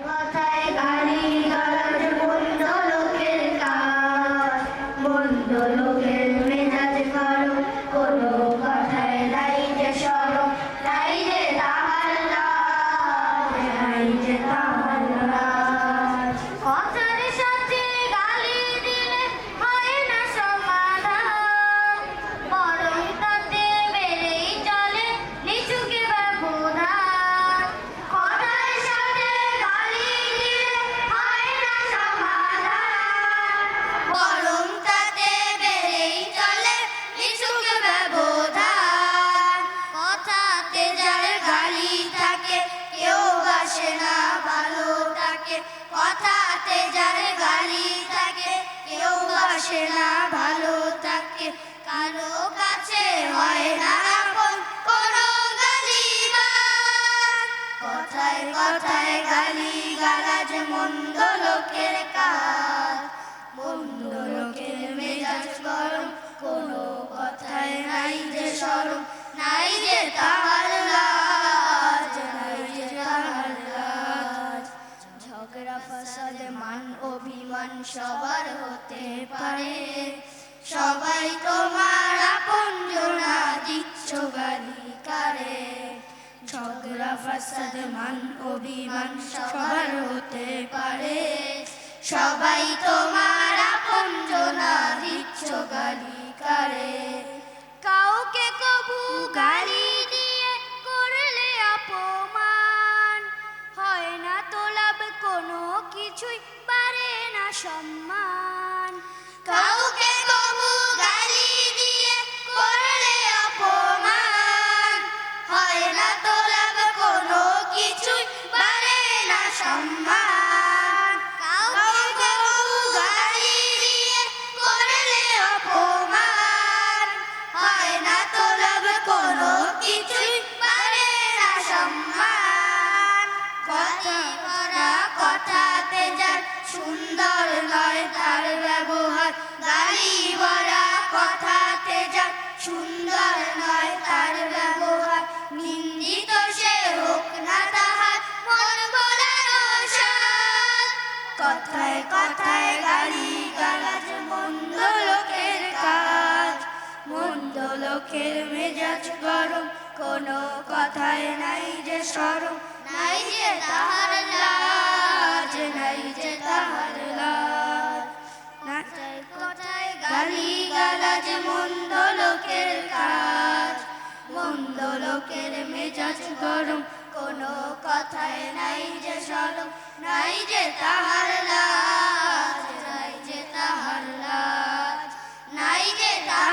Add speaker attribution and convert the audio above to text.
Speaker 1: কথায় গালি গালাজ মন্দ লোকের কাজ, মন্দ লোকের মেজাজ গরম, কোনো কথায় নাই যে শরম, নাই যে তাহার লাজ, নাই যে তাহার লাজ। কথার সাথে গালি দিলে হয় না সমাধান, বরং তাতে বেড়েই চলে নিচুকে ব্যবধান। কথার সাথে গালি দিলে হয় না সমাধান, বরং তাতে বেড়েই চলে নিচুকে ব্যবধান। কথাতে যার গালি থাকে কেউ বাসে না ভালো তাকে, কথাতে যার গালি থাকে কেউ বাসে না ভালো তাকে, কারো কাছে হয় না আপন কোনো গালিবাজ। কথায় কথায় গালি গালাজ মন্দ লোকের কাজ, মন্দ লোকের মেজাজ গরম, কোনো কথায় নাই যে শরম, নাই যে তাহার লাজ, নাই যে তাহার লাজ। ঝগড়া ফাসাদ মান অভিমান সবার হতে পারে, সবাই তোমার আপনজনা দিচ্ছ গালি কারে। ঝগড়া ফাসাদ মান অভিমান সবার হতে পারে, সবাই তোমার আপনজনা দিচ্ছ গালি কারে। কাউকে কবু গালি দিয়ে করলে অপমান, হয় না তো লাভ কোনো কিছুই, বাড়ে না সম্মান। কাউকে কবু গালি দিয়ে করলে অপমান, হয় না তো লাভ কোনো কিছুই, বাড়ে না সম্মান। কাউকে কবু গালি দিয়ে করলে অপমান, হয় না তো লাভ কোনো কিছুই, বাড়ে না সম্মান। কথা ভরা কথাতে যার সুন্দর নয় তার ব্যবহার, গালি ভরা কথাতে যার সুন্দর নয় তার ব্যবহার, নিন্দিত সে হোক না তাহার মন ভোলানো সাজ। কথায় কথায় গালি গালাজ মন্দ লোকের কাজ, মন্দ লোকের মেজাজ গরম, কোনো কথায় নাই যে শরম, নাই যে তাহার লাজ, নাই যে তাহার লাজ। কথায় কথায় গালি গালাজ মন্দ লোকের কাজ, মন্দ লোকের মেজাজ গরম, কোনো কথায় নাই যে শরম, নাই যে তাহার লাজ, নাই যে তাহার লাজ, নাই যে তাহার